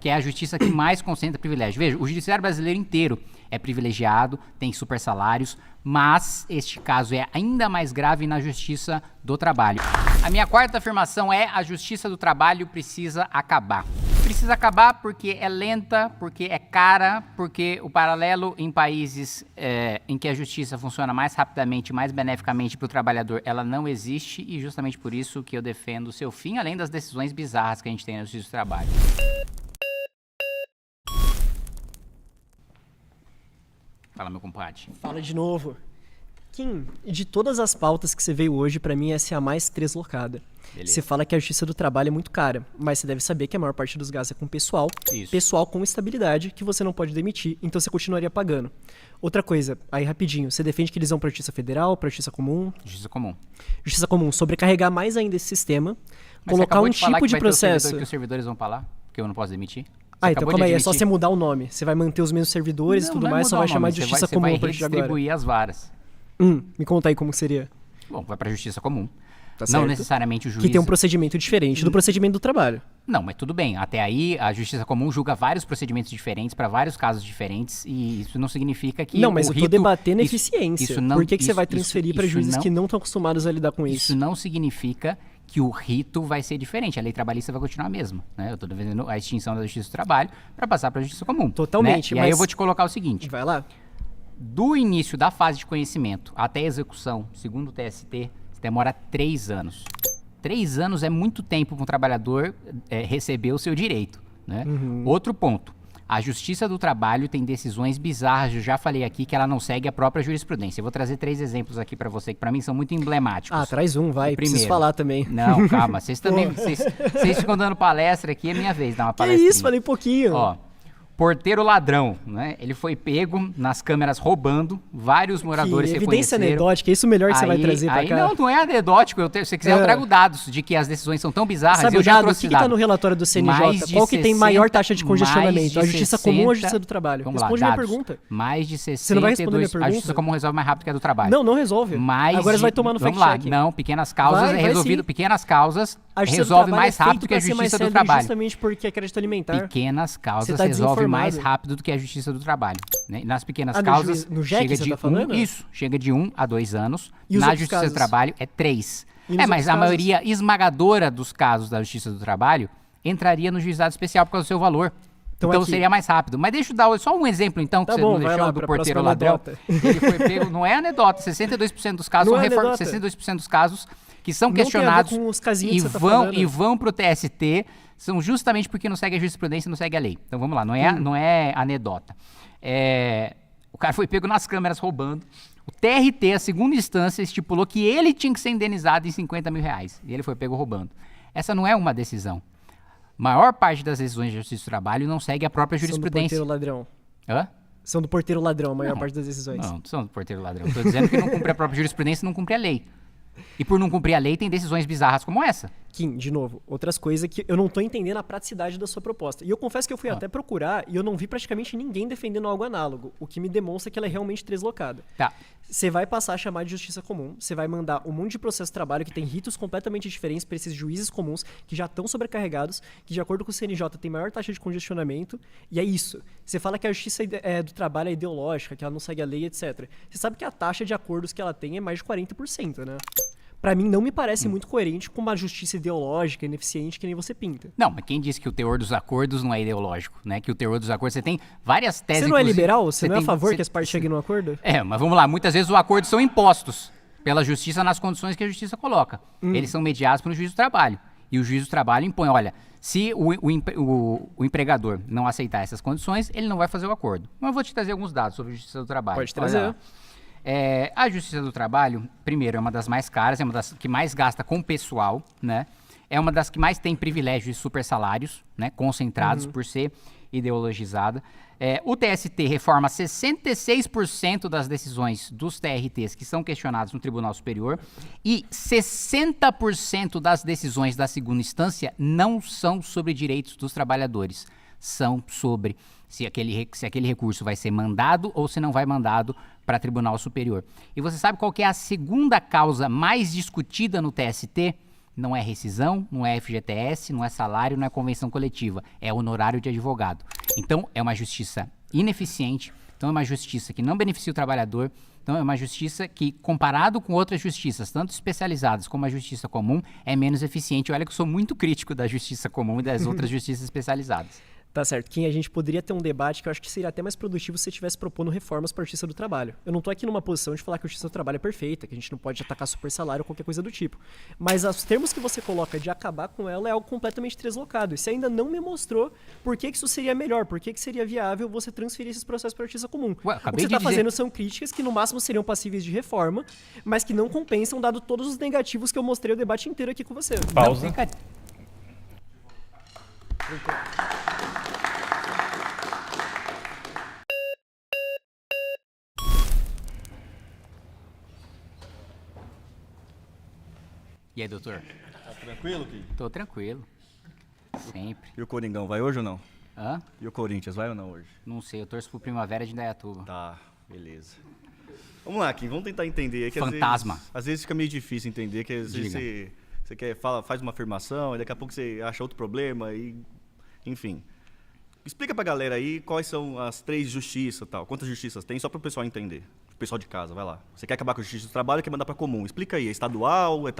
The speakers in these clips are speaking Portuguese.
que é a justiça que mais concentra privilégio. Veja, o judiciário brasileiro inteiro é privilegiado, tem super salários, mas este caso é ainda mais grave na justiça do trabalho. A minha quarta afirmação é: a justiça do trabalho precisa acabar. Precisa acabar porque é lenta, porque é cara, porque o paralelo em países em que a justiça funciona mais rapidamente, mais beneficamente para o trabalhador, ela não existe, e justamente por isso que eu defendo o seu fim, além das decisões bizarras que a gente tem na justiça do trabalho. Fala, meu compadre. Fala de novo. Kim, de todas as pautas que você veio hoje, pra mim essa é a mais deslocada. Você fala que a justiça do trabalho é muito cara, mas você deve saber que a maior parte dos gastos é com pessoal, pessoal com estabilidade, que você não pode demitir, então você continuaria pagando. Outra coisa, aí rapidinho, você defende que eles vão pra justiça federal, pra justiça comum? Justiça comum. Justiça comum, sobrecarregar mais ainda esse sistema, mas colocar um tipo de processo... Que os servidores vão pra lá, que eu não posso demitir? Então calma aí, é só você mudar o nome. Você vai manter os mesmos servidores e tudo mais, só vai chamar de justiça comum a partir de agora. Você vai redistribuir as varas. Me conta aí como seria. Bom, vai pra justiça comum. Tá não certo. necessariamente o juiz... Que tem um procedimento diferente do procedimento do trabalho. Não, mas tudo bem. Até aí, a justiça comum julga vários procedimentos diferentes para vários casos diferentes, e isso não significa que não, mas eu tô debatendo eficiência. Isso não, por que você vai transferir para juízes que não estão acostumados a lidar com isso? Isso não significa que o rito vai ser diferente. A lei trabalhista vai continuar a mesma, né? Eu estou defendendo a extinção da justiça do trabalho para passar para a justiça comum. Totalmente. Né? E aí eu vou te colocar o seguinte. Vai lá. Do início da fase de conhecimento até a execução, segundo o TST, demora 3 anos. 3 anos é muito tempo para um trabalhador receber o seu direito, né? Outro ponto. A Justiça do Trabalho tem decisões bizarras, eu já falei aqui que ela não segue a própria jurisprudência. Eu vou trazer 3 exemplos aqui para você, que para mim são muito emblemáticos. Ah, traz um, vai. Preciso falar também. Não, calma. Vocês também, vocês ficam dando palestra aqui, é minha vez de dar uma palestra. Que isso, falei pouquinho. Ó, porteiro ladrão, né? Ele foi pego nas câmeras roubando, vários moradores que reconheceram. Evidência anedótica, é isso melhor que você vai trazer pra cá. Não é anedótico, se você quiser eu trago dados de que as decisões são tão bizarras. Sabe o dado? O que tá no relatório do CNJ? Qual que tem maior taxa de congestionamento? A justiça comum ou a justiça do trabalho? Responde minha pergunta. Mais de 62... Você não vai responder minha pergunta? A justiça comum resolve mais rápido que a do trabalho. Não resolve. Agora você vai tomar no fact-check. Não, pequenas causas é resolvido, pequenas causas resolve mais rápido que a justiça do trabalho. Justamente porque é crédito alimentar. Pequenas causas resolve mais rápido do que a justiça do trabalho. Né? Nas pequenas causas, no JEC, chega de chega de 1 a 2 anos. E na justiça do trabalho é 3. Mas a maioria esmagadora dos casos da justiça do trabalho entraria no juizado especial por causa do seu valor. Então seria mais rápido. Mas deixa eu dar só um exemplo, então, que você não deixou, do porteiro ladrão. Ele foi pego, não é anedota, 62% dos casos são 62% dos casos que são questionados e vão para o TST, são justamente porque não segue a jurisprudência, não segue a lei. Então vamos lá, não é anedota. O cara foi pego nas câmeras roubando. O TRT, a segunda instância, estipulou que ele tinha que ser indenizado em R$50 mil. E ele foi pego roubando. Essa não é uma decisão. A maior parte das decisões de justiça do trabalho não segue a própria jurisprudência. São do porteiro ladrão. Hã? São do porteiro ladrão, a maior parte das decisões. Não são do porteiro ladrão. Estou dizendo que não cumpre a própria jurisprudência e não cumpre a lei. E por não cumprir a lei, tem decisões bizarras como essa. Kim, de novo, outras coisas que eu não tô entendendo a praticidade da sua proposta. E eu confesso que eu fui até procurar e eu não vi praticamente ninguém defendendo algo análogo, o que me demonstra que ela é realmente deslocada. Tá. Você vai passar a chamar de justiça comum, você vai mandar um monte de processo de trabalho que tem ritos completamente diferentes para esses juízes comuns que já estão sobrecarregados, que de acordo com o CNJ tem maior taxa de congestionamento, e é isso. Você fala que a justiça do trabalho é ideológica, que ela não segue a lei, etc. Você sabe que a taxa de acordos que ela tem é mais de 40%, né? Pra mim, não me parece muito coerente com uma justiça ideológica, ineficiente, que nem você pinta. Não, mas quem disse que o teor dos acordos não é ideológico, né? Que o teor dos acordos, você tem várias teses... Você não é liberal? Você não é a favor que as partes cheguem num acordo? Mas vamos lá. Muitas vezes os acordos são impostos pela justiça nas condições que a justiça coloca. Eles são mediados pelo juiz do trabalho. E o juiz do trabalho impõe, olha, se o empregador não aceitar essas condições, ele não vai fazer o acordo. Mas eu vou te trazer alguns dados sobre a justiça do trabalho. Pode trazer. A Justiça do Trabalho, primeiro, é uma das mais caras, é uma das que mais gasta com pessoal, né? É uma das que mais tem privilégios e super salários, né? Concentrados por ser ideologizada. O TST reforma 66% das decisões dos TRTs que são questionados no Tribunal Superior e 60% das decisões da segunda instância não são sobre direitos dos trabalhadores. São sobre se aquele recurso vai ser mandado ou se não vai mandado para Tribunal Superior. E você sabe qual que é a segunda causa mais discutida no TST? Não é rescisão, não é FGTS, não é salário, não é convenção coletiva. É honorário de advogado. Então, é uma justiça ineficiente. Então, é uma justiça que não beneficia o trabalhador. Então, é uma justiça que, comparado com outras justiças, tanto especializadas como a justiça comum, é menos eficiente. Olha que eu sou muito crítico da justiça comum e das outras justiças especializadas. Tá certo. Kim, a gente poderia ter um debate que eu acho que seria até mais produtivo se você estivesse propondo reformas para a justiça do trabalho. Eu não tô aqui numa posição de falar que a justiça do trabalho é perfeita, que a gente não pode atacar super salário ou qualquer coisa do tipo. Mas os termos que você coloca de acabar com ela é algo completamente deslocado. E você ainda não me mostrou por que isso seria melhor, por que seria viável você transferir esses processos para a justiça comum. Ué, o que você está fazendo são críticas que no máximo seriam passíveis de reforma, mas que não compensam dado todos os negativos que eu mostrei o debate inteiro aqui com você. Pausa. E aí, doutor? Tá tranquilo, Kim? Tô tranquilo. Sempre. E o Coringão, vai hoje ou não? Hã? E o Corinthians, vai ou não hoje? Não sei, eu torço pro Primavera de Indaiatuba. Tá, beleza. Vamos lá, Kim, vamos tentar entender. Que Fantasma. Às vezes fica meio difícil entender, que às vezes você quer, faz uma afirmação e daqui a pouco você acha outro problema e... Enfim. Explica pra galera aí quais são as 3 justiças e tal. Quantas justiças tem, só pro pessoal entender. O pessoal de casa, vai lá. Você quer acabar com a justiça do trabalho e quer mandar pra comum. Explica aí, é estadual, é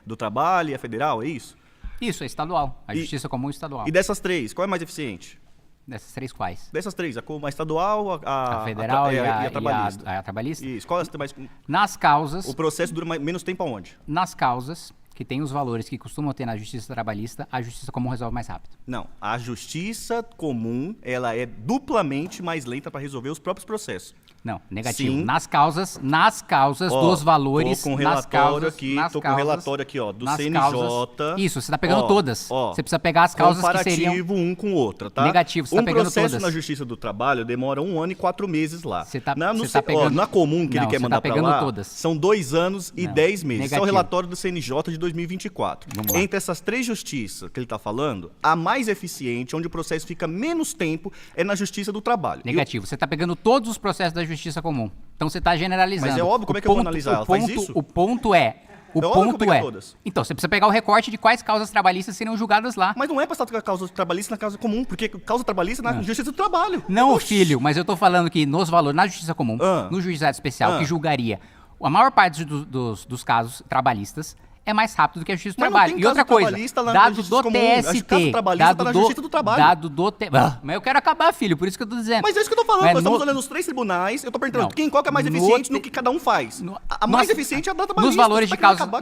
do trabalho, é federal, é isso? Isso, é estadual. A justiça comum é estadual. E dessas 3, qual é mais eficiente? Dessas 3 quais? Dessas 3, a estadual, a federal e a trabalhista. A trabalhista? Isso, qual é mais... Nas causas... O processo dura menos tempo aonde? Nas causas que tem os valores que costumam ter na justiça trabalhista, a justiça comum resolve mais rápido. Não, a justiça comum, ela é duplamente mais lenta para resolver os próprios processos. Não, negativo. Sim. Nas causas dos valores... Tô com relatório com relatório aqui, ó, do CNJ. Isso, você tá pegando todas. Você precisa pegar as causas que seriam... Comparativo um com outra, tá? Negativo, você tá pegando todas. Um processo na Justiça do Trabalho demora 1 ano e 4 meses lá. Você tá pegando... Na comum que ele quer mandar pra lá, todas. são 2 anos e 10 meses. Esse é o relatório do CNJ de 2024. Entre essas 3 justiças que ele tá falando, a mais eficiente, onde o processo fica menos tempo, é na Justiça do Trabalho. Negativo, você tá pegando todos os processos da justiça comum. Então você está generalizando. Mas é óbvio, como é que eu vou analisar? Ela faz isso? O ponto é... Todas. Então, você precisa pegar o recorte de quais causas trabalhistas seriam julgadas lá. Mas não é pra estar causa trabalhista na causa comum, porque causa trabalhista na Justiça do Trabalho. Não, filho, mas eu tô falando que nos valores, na Justiça Comum, no juizado especial, que julgaria a maior parte dos casos trabalhistas, é mais rápido do que a Justiça do Trabalho. E outra coisa, dado do TST, dado do mas eu quero acabar, filho, por isso que eu tô dizendo. Mas é isso que eu tô falando, nós estamos olhando os 3 tribunais, eu tô perguntando qual que é mais eficiente no que cada um faz. A mais eficiente é a da trabalhista.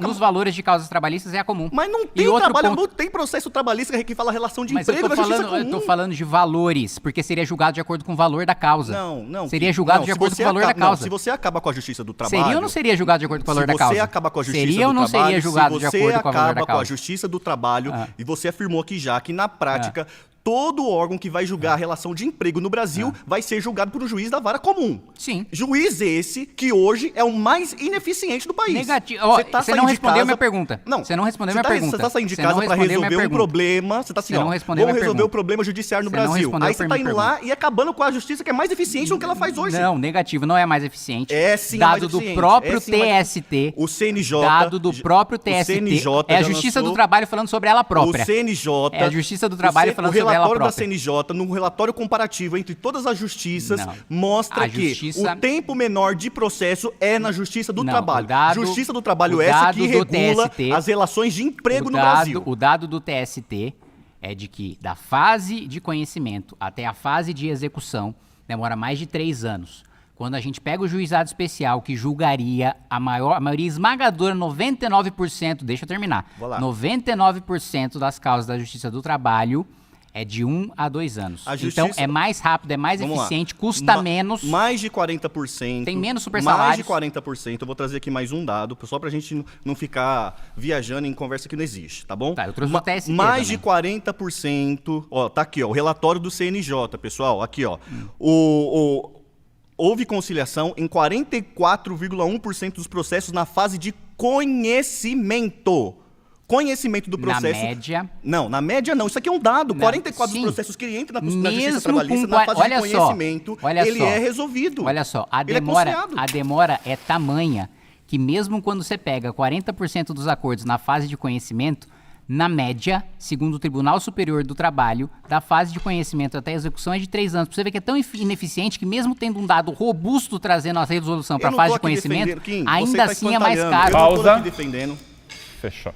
Nos valores de causas trabalhistas é a comum. Mas não tem trabalho, não tem processo trabalhista que fala relação de emprego da Justiça comum. Eu tô falando de valores, porque seria julgado de acordo com o valor da causa. Não. Seria julgado de acordo com o valor da causa. Se você acaba com a Justiça do Trabalho... Seria ou não seria julgado de acordo com o valor da causa? Se você acaba com a Justiça do Trabalho... Seria ou não seria julgado de acordo com o valor da causa? Acaba com a Justiça do Trabalho, e você afirmou aqui já que na prática todo órgão que vai julgar a relação de emprego no Brasil vai ser julgado por um juiz da vara comum. Sim. Juiz esse que hoje é o mais ineficiente do país. Negativo. Você não respondeu a minha pergunta. Não. Você não respondeu a minha pergunta. Você tá saindo de casa para resolver um problema. Você tá assim, vamos resolver o problema judiciário no Brasil. Aí você tá indo lá e acabando com a justiça que é mais eficiente do que ela faz hoje. Não, negativo. Não é mais eficiente. É sim, dado do próprio TST. O CNJ. Dado do próprio TST. É a Justiça do Trabalho falando sobre ela própria. O CNJ. É a Justiça do Trabalho falando sobre ela própria. O relatório da CNJ, num relatório comparativo entre todas as justiças, mostra que o tempo menor de processo é na Justiça do Trabalho. Justiça do Trabalho essa que regula as relações de emprego no Brasil. O dado do TST é de que da fase de conhecimento até a fase de execução demora mais de 3 anos. Quando a gente pega o juizado especial que julgaria a maioria esmagadora, 99%, deixa eu terminar, 99% das causas da Justiça do Trabalho é de 1 a 2 anos. Então, é mais rápido, é mais eficiente, custa menos. Mais de 40%. Tem menos super salários. Mais de 40%. Eu vou trazer aqui mais um dado, só pra gente não ficar viajando em conversa que não existe, tá bom? Tá, eu trouxe o TST mais de 40%. Ó, tá aqui, ó, o relatório do CNJ, pessoal. Aqui, ó. Houve conciliação em 44,1% dos processos na fase de conhecimento. Conhecimento do processo. Na média? Não, na média não. Isso aqui é um dado. 44 dos processos que entram na Justiça Trabalhista na fase de conhecimento, ele é resolvido. Olha só, a demora é tamanha que mesmo quando você pega 40% dos acordos na fase de conhecimento, na média, segundo o Tribunal Superior do Trabalho, da fase de conhecimento até a execução é de 3 anos. Pra você ver que é tão ineficiente que mesmo tendo um dado robusto trazendo a resolução para a fase de conhecimento, ainda assim é mais caro. Pausa. Fechou.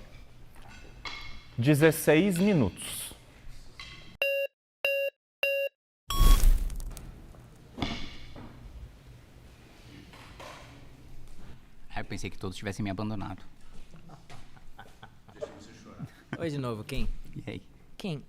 16 minutos. Eu pensei que todos tivessem me abandonado. Oi de novo, Kim. E aí? Kim,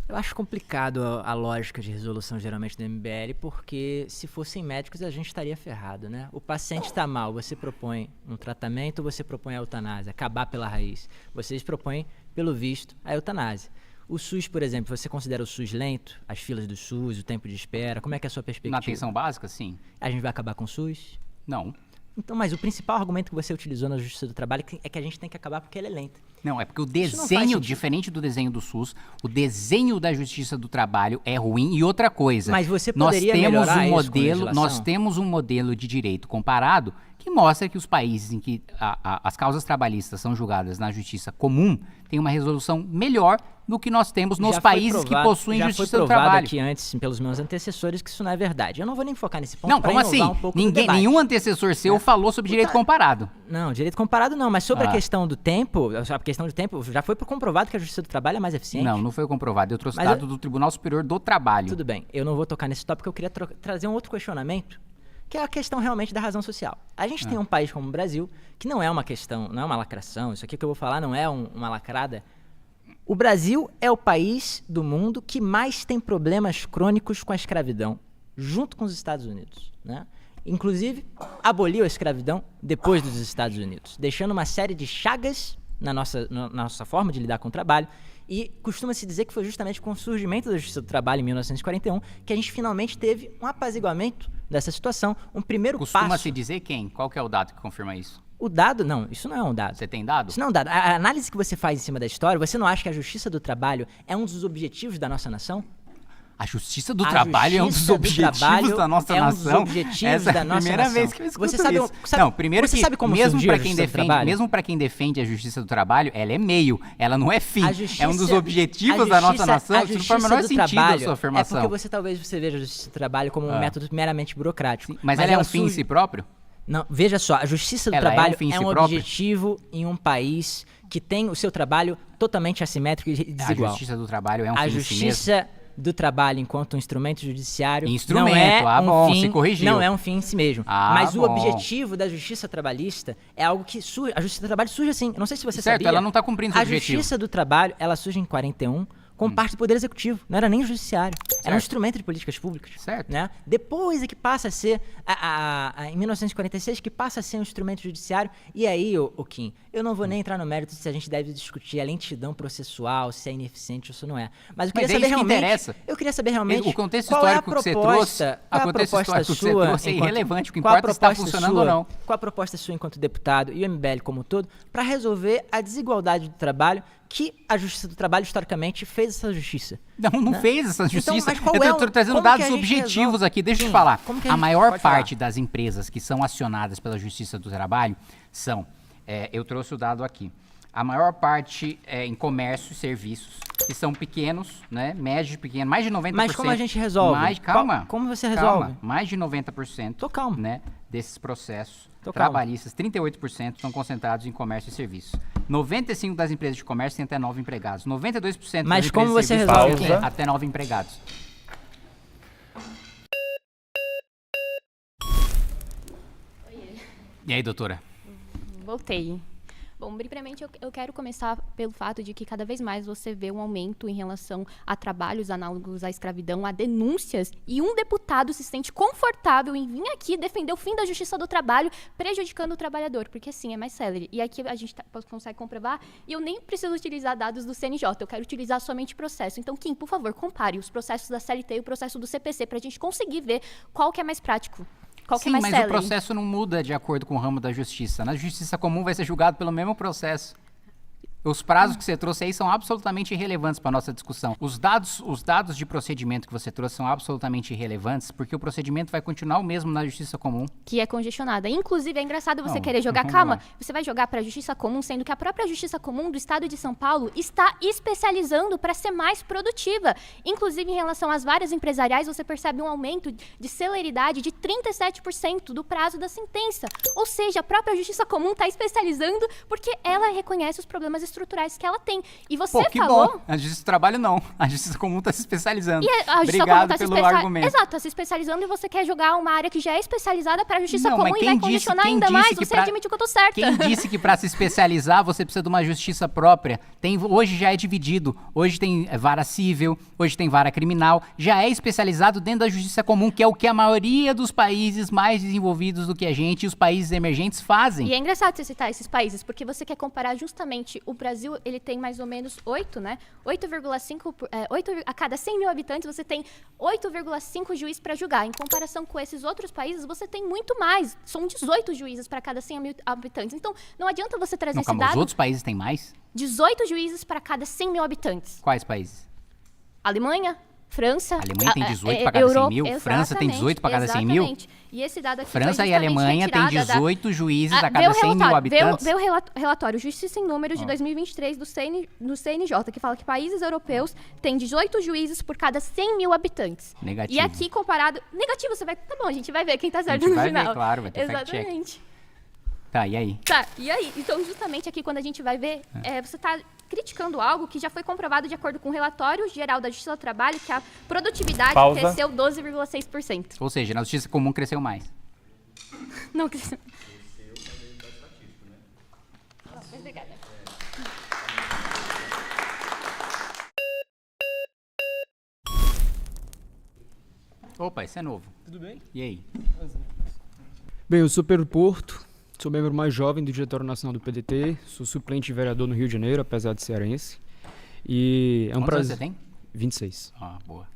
eu acho complicado a lógica de resolução geralmente do MBL, porque se fossem médicos a gente estaria ferrado, né? O paciente está mal, você propõe um tratamento ou você propõe a eutanásia, acabar pela raiz. Vocês propõem, pelo visto, a eutanásia. O SUS, por exemplo, você considera o SUS lento? As filas do SUS, o tempo de espera? Como é que é a sua perspectiva? Na atenção básica, sim. A gente vai acabar com o SUS? Não. Então, mas o principal argumento que você utilizou na Justiça do Trabalho é que a gente tem que acabar porque ele é lento. Não, é porque o desenho, diferente do desenho do SUS, o desenho da Justiça do Trabalho é ruim. E outra coisa, mas você poderia melhorar isso com legislação? Nós temos um modelo de direito comparado que mostra que os países em que as causas trabalhistas são julgadas na justiça comum têm uma resolução melhor do que nós temos nos países que possuem justiça do trabalho. Já foi provado aqui antes, pelos meus antecessores, que isso não é verdade. Eu não vou nem focar nesse ponto. Não, como assim? Nenhum antecessor seu falou sobre direito comparado. Não, direito comparado não, mas sobre a questão do tempo, já foi comprovado que a justiça do trabalho é mais eficiente. Não foi comprovado. Eu trouxe dado do Tribunal Superior do Trabalho. Tudo bem, eu não vou tocar nesse tópico, eu queria trazer um outro questionamento, que é a questão realmente da razão social. A gente tem um país como o Brasil, que não é uma questão, não é uma lacração, isso aqui que eu vou falar não é uma lacrada. O Brasil é o país do mundo que mais tem problemas crônicos com a escravidão, junto com os Estados Unidos, né? Inclusive, aboliu a escravidão depois dos Estados Unidos, deixando uma série de chagas na nossa forma de lidar com o trabalho. E costuma-se dizer que foi justamente com o surgimento da Justiça do Trabalho em 1941 que a gente finalmente teve um apaziguamento dessa situação, um primeiro passo. Costuma-se dizer quem? Qual que é o dado que confirma isso? O dado, não, isso não é um dado. Você tem dado? Isso não é um dado. A análise que você faz em cima da história, você não acha que a Justiça do Trabalho é um dos objetivos da nossa nação? A Justiça do Trabalho é um dos objetivos da nossa nação. É um dos objetivos da nossa nação. Primeira vez que eu escuto você sabe, isso. Não, primeiro você que sabe como mesmo para quem defende a Justiça do Trabalho, ela é meio, ela não é fim. É um dos objetivos da nossa nação. Isso não faz o menor sentido a sua afirmação. É porque você veja a Justiça do Trabalho como um método meramente burocrático. Sim, mas ela é um fim em si próprio? Não, veja só, a Justiça do Trabalho é um objetivo em um país que tem o seu trabalho totalmente assimétrico e desigual. A Justiça do Trabalho é um fim em si mesmo? A Justiça do Trabalho enquanto um instrumento judiciário não é um fim, se corrigiu. Não é um fim em si mesmo. Mas o objetivo da Justiça Trabalhista é algo que surge. A Justiça do Trabalho surge assim. Eu não sei se você sabia. Ela não está cumprindo o objetivo. A Justiça do Trabalho, ela surge em 41 como parte do Poder Executivo. Não era nem o Judiciário. Era um instrumento de políticas públicas. Certo. Né? Depois é que passa a ser, em 1946, que passa a ser um instrumento judiciário. E aí, Kim, eu não vou nem entrar no mérito se a gente deve discutir a lentidão processual, se é ineficiente ou se não é. Mas eu queria saber realmente... interessa. Eu queria saber realmente... O contexto histórico que você trouxe... O contexto histórico que você trouxe é irrelevante. O que importa é se está funcionando ou não. Qual a proposta sua enquanto deputado e o MBL como um todo para resolver a desigualdade do trabalho que a Justiça do Trabalho, historicamente, fez essa justiça? Não fez essa justiça. Então, eu estou trazendo dados objetivos aqui. Deixa eu te falar. A maior parte das empresas que são acionadas pela Justiça do Trabalho são... eu trouxe o dado aqui. A maior parte em comércio e serviços, que são pequenos, né? Médios e pequenos, mais de 90%. Mas como a gente resolve? Calma. Como você resolve? Mais de 90%. Tô calmo. Né, desses processos trabalhistas, 38% estão concentrados em comércio e serviços. 95% das empresas de comércio têm até 9 empregados. 92% Mas das como empresas você de serviços resolve têm até 9 empregados. E aí, doutora? Voltei. Bom, primeiramente eu quero começar pelo fato de que cada vez mais você vê um aumento em relação a trabalhos análogos à escravidão, a denúncias, e um deputado se sente confortável em vir aqui defender o fim da Justiça do Trabalho, prejudicando o trabalhador, porque assim é mais célere. E aqui a gente consegue comprovar, e eu nem preciso utilizar dados do CNJ, eu quero utilizar somente processo. Então, Kim, por favor, compare os processos da CLT e o processo do CPC para a gente conseguir ver qual que é mais prático. Sim, mas o processo não muda de acordo com o ramo da justiça. Na justiça comum vai ser julgado pelo mesmo processo. Os prazos que você trouxe aí são absolutamente irrelevantes para nossa discussão. Os dados de procedimento que você trouxe são absolutamente irrelevantes, porque o procedimento vai continuar o mesmo na justiça comum. Que é congestionada. Inclusive, é engraçado você querer jogar... Calma, você vai jogar para a justiça comum, sendo que a própria justiça comum do estado de São Paulo está especializando para ser mais produtiva. Inclusive, em relação às várias empresariais, você percebe um aumento de celeridade de 37% do prazo da sentença. Ou seja, a própria justiça comum está especializando porque ela reconhece os problemas estruturais que ela tem. E você falou... Bom. A justiça do trabalho não. A justiça comum está se especializando. E a justiça Obrigado comum pelo argumento. Exato, está se especializando e você quer jogar uma área que já é especializada para a justiça não, comum e vai condicionar ainda mais. Você admite que eu tô certa. Quem disse que para se especializar você precisa de uma justiça própria? Hoje já é dividido. Hoje tem vara civil, hoje tem vara criminal. Já é especializado dentro da justiça comum, que é o que a maioria dos países mais desenvolvidos do que a gente e os países emergentes fazem. E é engraçado você citar esses países, porque você quer comparar justamente o Brasil, ele tem mais ou menos 8, né? 8,5, 8 a cada 100 mil habitantes, você tem 8,5 juízes para julgar. Em comparação com esses outros países, você tem muito mais. São 18 juízes para cada 100 mil habitantes. Então, não adianta você trazer esse dado. Os outros países têm mais? 18 juízes para cada 100 mil habitantes. Quais países? Alemanha, França... A Alemanha tem 18 para cada 100 mil? França tem 18 para cada 100 mil? E esse dado aqui França e Alemanha têm 18 juízes a cada 100 mil habitantes. Veio o relatório Justiça em Números de 2023 do CNJ, que fala que países europeus têm 18 juízes por cada 100 mil habitantes. Negativo. E aqui comparado... Negativo, você vai... Tá bom, a gente vai ver quem tá certo no final. Vai ver, claro, vai ter Exatamente. Tá, e aí? Tá, e aí? Então, justamente aqui, quando a gente vai ver, você tá criticando algo que já foi comprovado de acordo com o relatório geral da Justiça do Trabalho, que a produtividade cresceu 12,6%. Ou seja, na justiça comum cresceu mais. Não cresceu. Obrigada. Opa, esse é novo. Tudo bem? E aí? Bem, eu sou Pedro Porto, sou membro mais jovem do Diretório Nacional do PDT, sou suplente de vereador no Rio de Janeiro, apesar de cearense. E é um Quantos anos prazer. você tem? 26. Ah, boa.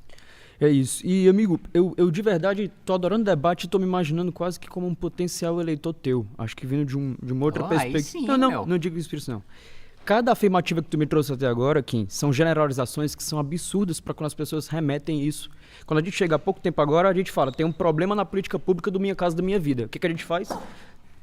É isso. E, amigo, eu de verdade tô adorando o debate e tô me imaginando quase que como um potencial eleitor teu. Acho que vindo de uma outra perspectiva. Sim, não digo isso não. Cada afirmativa que tu me trouxe até agora, Kim, são generalizações que são absurdas para quando as pessoas remetem isso. Quando a gente chega há pouco tempo agora, a gente fala, tem um problema na política pública do Minha Casa da Minha Vida. O que a gente faz?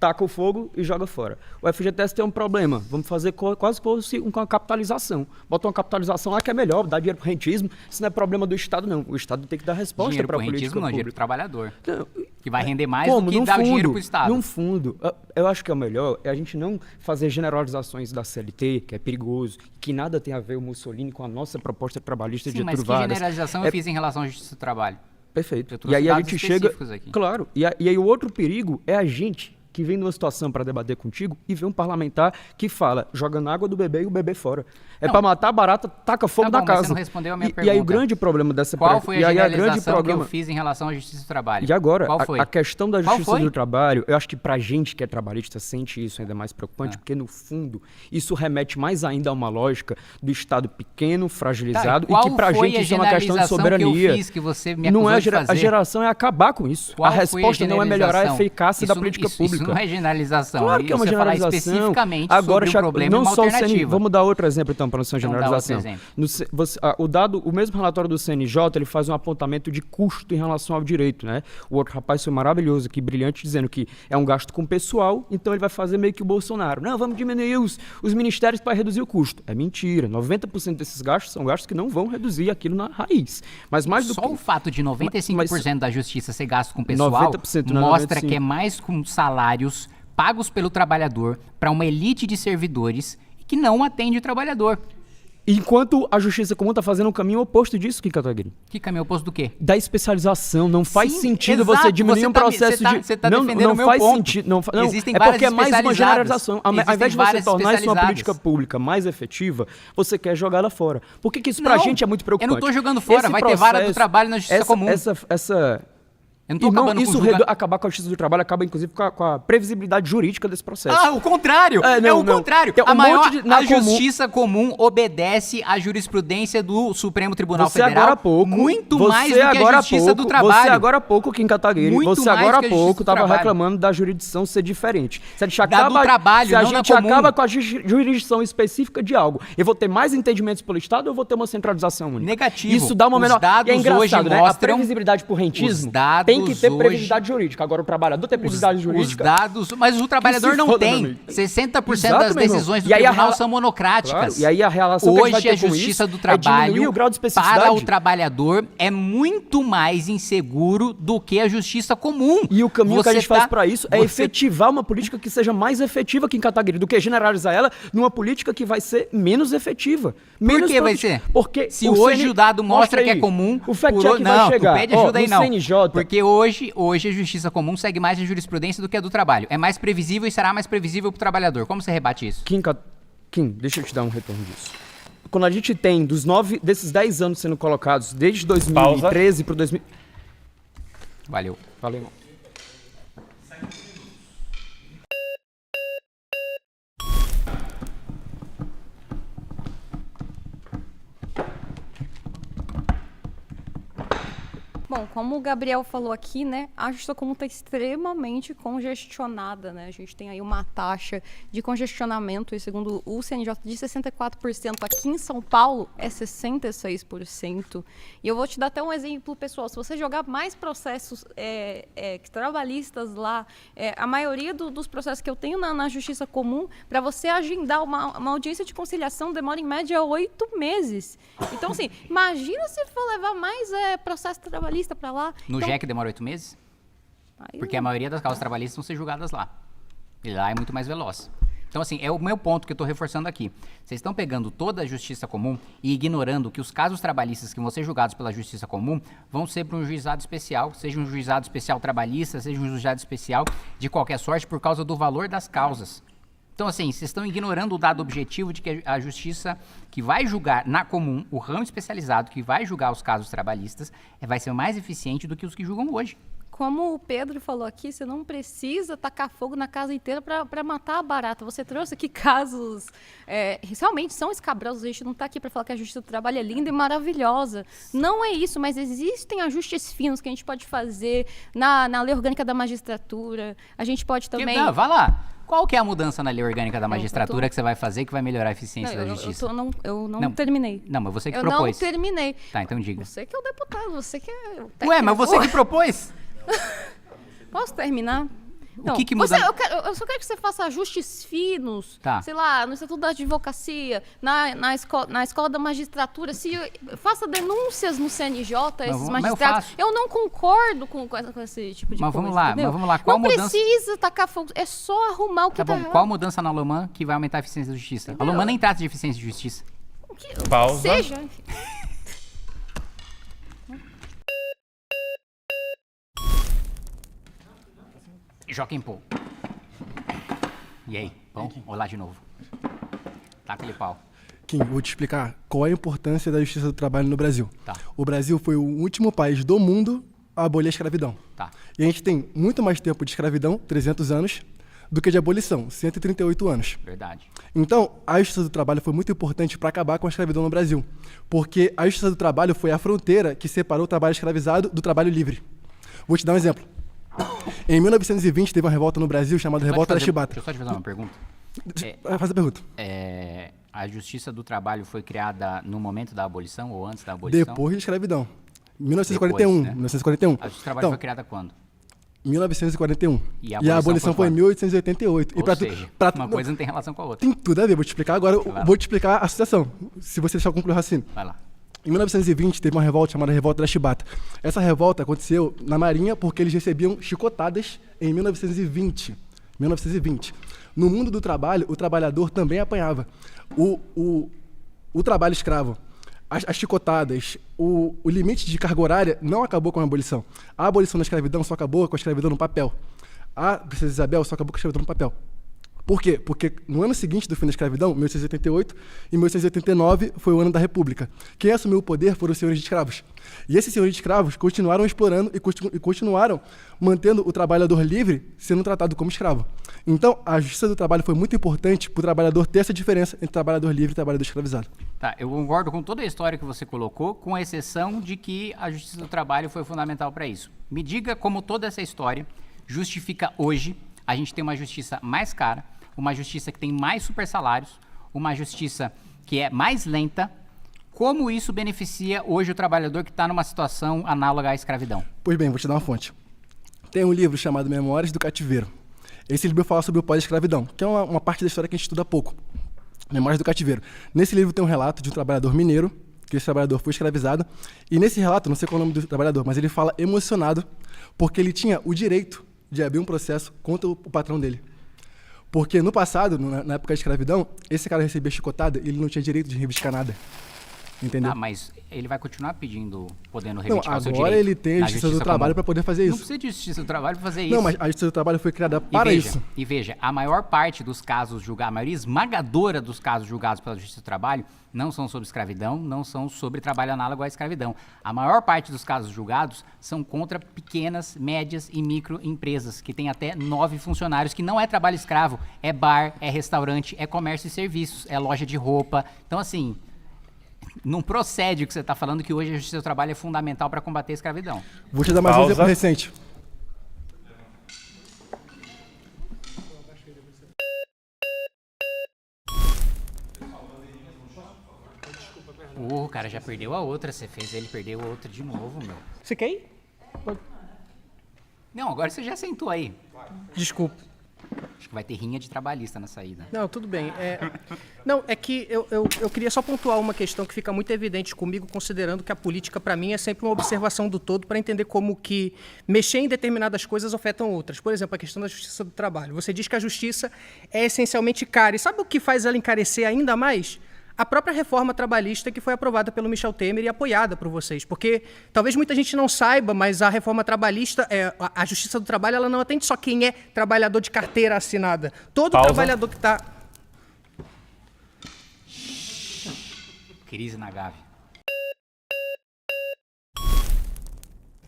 Taca o fogo e joga fora. O FGTS tem um problema. Vamos fazer quase uma capitalização. Bota uma capitalização lá que é melhor, dá dinheiro pro rentismo. Isso não é problema do Estado, não. O Estado tem que dar resposta para a política pública. Dinheiro pro trabalhador. Não, que vai render mais do que dar o dinheiro pro Estado. No fundo, eu acho que é o melhor é a gente não fazer generalizações da CLT, que é perigoso, que nada tem a ver o Mussolini com a nossa proposta trabalhista de Getúlio Vargas. Mas que generalização eu fiz em relação à justiça do trabalho? Perfeito. E aí a gente chega... Aqui. Claro. E aí o outro perigo é a gente que vem numa situação para debater contigo e vê um parlamentar que fala, jogando água do bebê e o bebê fora. É para matar a barata, taca fogo na casa. Mas você não respondeu a minha pergunta. E aí o grande problema dessa... Qual foi a generalização que eu fiz em relação à justiça do trabalho? E agora, qual foi? A questão da justiça do trabalho, eu acho que pra gente que é trabalhista sente isso ainda mais preocupante, porque no fundo isso remete mais ainda a uma lógica do Estado pequeno, fragilizado, e que pra gente isso é uma questão de soberania. Que eu fiz, que você me não é de fazer? A geração é acabar com isso. A resposta não é melhorar a eficácia da política pública. Isso não é generalização. Claro que é uma generalização. Falar especificamente agora, sobre o problema não e uma alternativa. Vamos dar outro exemplo, então, para não ser generalização. Exemplo. O mesmo relatório do CNJ, ele faz um apontamento de custo em relação ao direito, né? O outro rapaz foi maravilhoso aqui, brilhante, dizendo que é um gasto com pessoal, então ele vai fazer meio que o Bolsonaro. Não, vamos diminuir os ministérios para reduzir o custo. É mentira. 90% desses gastos são gastos que não vão reduzir aquilo na raiz. Mas mais do que... o fato de 95% da justiça ser gasto com pessoal mostra que é mais com salários pagos pelo trabalhador para uma elite de servidores que não atende o trabalhador. Enquanto a justiça comum está fazendo um caminho oposto disso, Kim Kataguiri. Que caminho oposto do quê? Da especialização. Não faz sentido você diminuir um processo de... Você está defendendo o meu faz ponto. Sentido, não, Existem é várias porque é mais uma generalização. Ao invés de você tornar isso uma política especializadas. pública mais efetiva, você quer jogar ela fora. Por que isso pra gente é muito preocupante? Eu não estou jogando fora. Vai ter vara do trabalho na justiça comum. Eu não tô acabando com acabar com a justiça do trabalho acaba, inclusive, com a previsibilidade jurídica desse processo. O contrário! O contrário! A justiça comum obedece à jurisprudência do Supremo Tribunal Federal muito mais do que a justiça do trabalho. Você agora há pouco, Kim Kataguiri, você agora há pouco estava reclamando da jurisdição ser diferente. Se a gente acaba com a jurisdição específica de algo, eu vou ter mais entendimentos pelo Estado ou eu vou ter uma centralização única? Negativo. Isso dá uma menor... Dados é engraçado, hoje né? A previsibilidade por rentismo tem que ter previsibilidade jurídica. Agora, o trabalhador tem previsibilidade jurídica. Mas o trabalhador não tem. 60% das decisões do tribunal são monocráticas. Claro. E aí a relação hoje a justiça do trabalho o grau de especificidade. Para o trabalhador é muito mais inseguro do que a justiça comum. E o caminho que a gente faz para isso é efetivar uma política que seja mais efetiva aqui em Kataguiri do que generalizar ela numa política que vai ser menos efetiva. Por que vai ser? Porque se hoje o dado mostra que é comum, o fact-check vai chegar. Tu pede ajuda aí não. CNJ. Porque hoje a justiça comum segue mais a jurisprudência do que a do trabalho. É mais previsível e será mais previsível para o trabalhador. Como você rebate isso? Kim, deixa eu te dar um retorno disso. Quando a gente tem desses 10 anos sendo colocados, desde 2013 para o 2000... Valeu. Bom, como o Gabriel falou aqui, né, a justiça comum está extremamente congestionada, né? A gente tem aí uma taxa de congestionamento, e segundo o CNJ, de 64%. Aqui em São Paulo é 66%. E eu vou te dar até um exemplo, pessoal. Se você jogar mais processos trabalhistas lá, a maioria dos processos que eu tenho na justiça comum, para você agendar uma audiência de conciliação, demora em média 8 meses. Então, assim, imagina se for levar mais processo trabalhista para lá. No JEC demora 8 meses? Porque a maioria das causas trabalhistas vão ser julgadas lá. E lá é muito mais veloz. Então, assim, é o meu ponto que eu estou reforçando aqui. Vocês estão pegando toda a justiça comum e ignorando que os casos trabalhistas que vão ser julgados pela justiça comum vão ser para um juizado especial, seja um juizado especial trabalhista, seja um juizado especial de qualquer sorte, por causa do valor das causas. Então, assim, vocês estão ignorando o dado objetivo de que a justiça que vai julgar na comum, o ramo especializado que vai julgar os casos trabalhistas, vai ser mais eficiente do que os que julgam hoje. Como o Pedro falou aqui, você não precisa tacar fogo na casa inteira para matar a barata. Você trouxe aqui casos realmente são escabrosos. A gente não está aqui para falar que a justiça do trabalho é linda e maravilhosa. Não é isso, mas existem ajustes finos que a gente pode fazer na lei orgânica da magistratura. A gente pode também... Vai lá. Qual que é a mudança na lei orgânica da magistratura que você vai fazer que vai melhorar a eficiência da justiça? Eu não terminei. Não, mas você que propôs. Eu não terminei. Tá, então diga. Você que é o deputado, você que é o técnico. Ué, mas você que propôs? Posso terminar? O que muda? Eu só quero que você faça ajustes finos, tá. Sei lá, no Instituto da Advocacia, na escola da magistratura, faça denúncias no CNJ, esses magistrados. Eu não concordo com esse tipo de coisa. Vamos lá, qual não mudança? Precisa tacar fogo, é só arrumar o que tá errado. Qual mudança na Lomã que vai aumentar a eficiência da justiça? Entendeu? A Lomã nem trata de eficiência de justiça. Pausa. Seja, enfim. Joaquim Pô. E aí? Bom, olá de novo. Tá aquele pau. Kim, vou te explicar qual é a importância da justiça do trabalho no Brasil. Tá. O Brasil foi o último país do mundo a abolir a escravidão. Tá. E a gente tem muito mais tempo de escravidão, 300 anos, do que de abolição, 138 anos. Verdade. Então, a justiça do trabalho foi muito importante para acabar com a escravidão no Brasil. Porque a justiça do trabalho foi a fronteira que separou o trabalho escravizado do trabalho livre. Vou te dar um exemplo. Em 1920 teve uma revolta no Brasil chamada Revolta da Chibata. Deixa eu só te fazer uma pergunta. Faz a pergunta. A Justiça do Trabalho foi criada no momento da abolição ou antes da abolição? Depois da escravidão. 1941. Depois, né? 1941. A Justiça do Trabalho foi criada quando? 1941. E a abolição foi em 1888. Ou seja, uma coisa não tem relação com a outra. Tem tudo a ver. Vou te explicar agora. Vou te explicar a situação. Se você deixar eu concluir o raciocínio. Vai lá. Em 1920 teve uma revolta chamada Revolta da Chibata. Essa revolta aconteceu na Marinha porque eles recebiam chicotadas em 1920. No mundo do trabalho, o trabalhador também apanhava. O trabalho escravo, as chicotadas, o limite de carga horária não acabou com a abolição. A abolição da escravidão só acabou com a escravidão no papel. A Princesa Isabel só acabou com a escravidão no papel. Por quê? Porque no ano seguinte do fim da escravidão, 1888, e 1889 foi o ano da República. Quem assumiu o poder foram os senhores de escravos. E esses senhores de escravos continuaram explorando e continuaram mantendo o trabalhador livre sendo tratado como escravo. Então, a justiça do trabalho foi muito importante para o trabalhador ter essa diferença entre trabalhador livre e trabalhador escravizado. Tá, eu concordo com toda a história que você colocou, com exceção de que a justiça do trabalho foi fundamental para isso. Me diga como toda essa história justifica hoje a gente ter uma justiça mais cara, uma justiça que tem mais super salários, uma justiça que é mais lenta. Como isso beneficia hoje o trabalhador que está numa situação análoga à escravidão? Pois bem, vou te dar uma fonte. Tem um livro chamado Memórias do Cativeiro. Esse livro fala sobre o pós-escravidão, que é uma parte da história que a gente estuda pouco. Memórias do Cativeiro. Nesse livro tem um relato de um trabalhador mineiro, que esse trabalhador foi escravizado, e nesse relato, não sei qual é o nome do trabalhador, mas ele fala emocionado, porque ele tinha o direito de abrir um processo contra o patrão dele. Porque no passado, na época da escravidão, esse cara recebia chicotada e ele não tinha direito de reivindicar nada. Entendeu? Ah, mas ele vai continuar podendo reivindicar o seu direito. Agora ele tem a justiça do trabalho para poder fazer isso. Não precisa de justiça do trabalho para fazer isso. Não, mas a justiça do trabalho foi criada para isso. E veja, a maior parte dos casos julgados, a maioria esmagadora dos casos julgados pela justiça do trabalho não são sobre escravidão, não são sobre trabalho análogo à escravidão. A maior parte dos casos julgados são contra pequenas, médias e microempresas, que tem até 9 funcionários, que não é trabalho escravo, é bar, é restaurante, é comércio e serviços, é loja de roupa. Então, assim, não procede o que você está falando, que hoje a justiça do trabalho é fundamental para combater a escravidão. Vou te dar mais um exemplo recente. O cara já perdeu a outra, você fez ele perder a outra de novo, meu. Você quer ir? Não, agora você já sentou aí. Desculpa. Acho que vai ter rinha de trabalhista na saída. Não, tudo bem. Não, é que eu queria só pontuar uma questão que fica muito evidente comigo, considerando que a política, para mim, é sempre uma observação do todo para entender como que mexer em determinadas coisas afetam outras. Por exemplo, a questão da justiça do trabalho. Você diz que a justiça é essencialmente cara. E sabe o que faz ela encarecer ainda mais? A própria reforma trabalhista que foi aprovada pelo Michel Temer e apoiada por vocês. Porque talvez muita gente não saiba, mas a reforma trabalhista, a justiça do trabalho, ela não atende só quem é trabalhador de carteira assinada. Todo trabalhador que está... Crise na Gávea.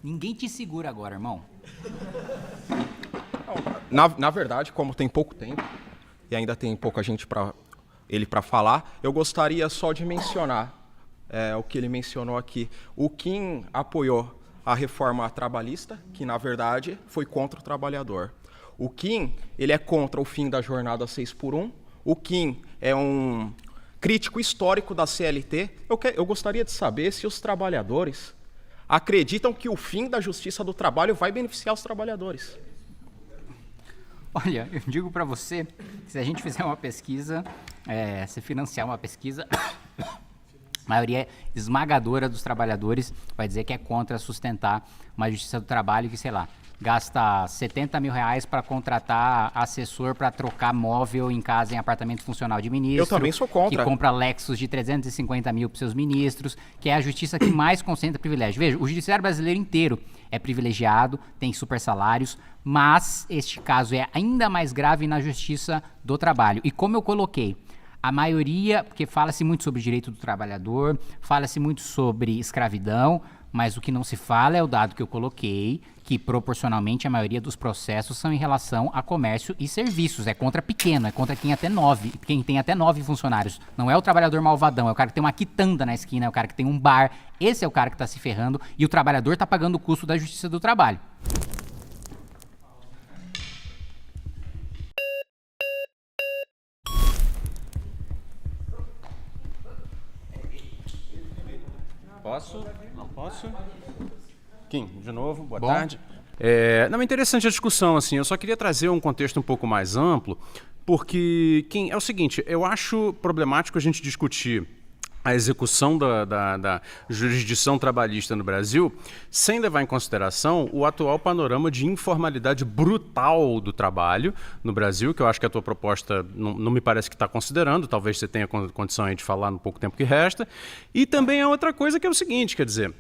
Ninguém te segura agora, irmão. Na verdade, como tem pouco tempo e ainda tem pouca gente para falar, eu gostaria só de mencionar o que ele mencionou aqui. O Kim apoiou a reforma trabalhista, que na verdade foi contra o trabalhador. O Kim, ele é contra o fim da jornada 6x1. O Kim é um crítico histórico da CLT. Eu gostaria de saber se os trabalhadores acreditam que o fim da justiça do trabalho vai beneficiar os trabalhadores. Olha, eu digo para você que se a gente fizer uma pesquisa, se financiar uma pesquisa, a maioria esmagadora dos trabalhadores vai dizer que é contra sustentar uma justiça do trabalho que, sei lá, gasta 70 mil reais para contratar assessor para trocar móvel em casa em apartamento funcional de ministro. Eu também sou contra. Que compra Lexus de 350 mil para seus ministros, que é a justiça que mais concentra privilégio. Veja, o judiciário brasileiro inteiro é privilegiado, tem super salários, mas este caso é ainda mais grave na justiça do trabalho. E como eu coloquei, a maioria, porque fala-se muito sobre direito do trabalhador, fala-se muito sobre escravidão, mas o que não se fala é o dado que eu coloquei, que proporcionalmente a maioria dos processos são em relação a comércio e serviços. É contra pequeno, é contra quem tem até 9 funcionários. Não é o trabalhador malvadão, é o cara que tem uma quitanda na esquina, é o cara que tem um bar. Esse é o cara que está se ferrando e o trabalhador está pagando o custo da justiça do trabalho. Posso? Não posso? Kim, de novo, boa tarde. Não é interessante a discussão, assim, eu só queria trazer um contexto um pouco mais amplo, porque, Kim, é o seguinte, eu acho problemático a gente discutir a execução da jurisdição trabalhista no Brasil, sem levar em consideração o atual panorama de informalidade brutal do trabalho no Brasil, que eu acho que a tua proposta não me parece que está considerando, talvez você tenha condição aí de falar no pouco tempo que resta. E também é outra coisa que é o seguinte, quer dizer,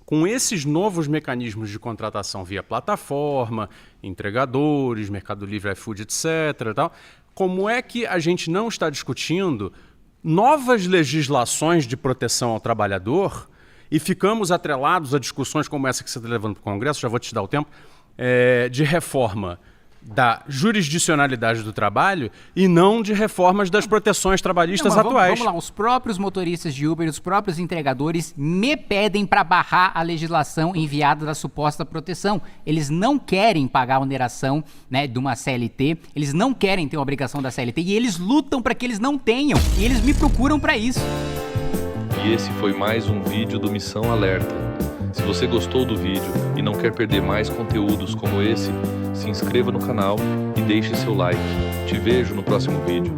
com esses novos mecanismos de contratação via plataforma, entregadores, Mercado Livre, iFood, etc., tal, como é que a gente não está discutindo novas legislações de proteção ao trabalhador e ficamos atrelados a discussões como essa que você está levando para o Congresso, já vou te dar o tempo, de reforma da jurisdicionalidade do trabalho e não de reformas das proteções trabalhistas atuais. Vamos lá, os próprios motoristas de Uber, os próprios entregadores me pedem para barrar a legislação enviada da suposta proteção. Eles não querem pagar a oneração, né, de uma CLT, eles não querem ter uma obrigação da CLT e eles lutam para que eles não tenham e eles me procuram para isso. E esse foi mais um vídeo do Missão Alerta. Se você gostou do vídeo e não quer perder mais conteúdos como esse, se inscreva no canal e deixe seu like. Te vejo no próximo vídeo.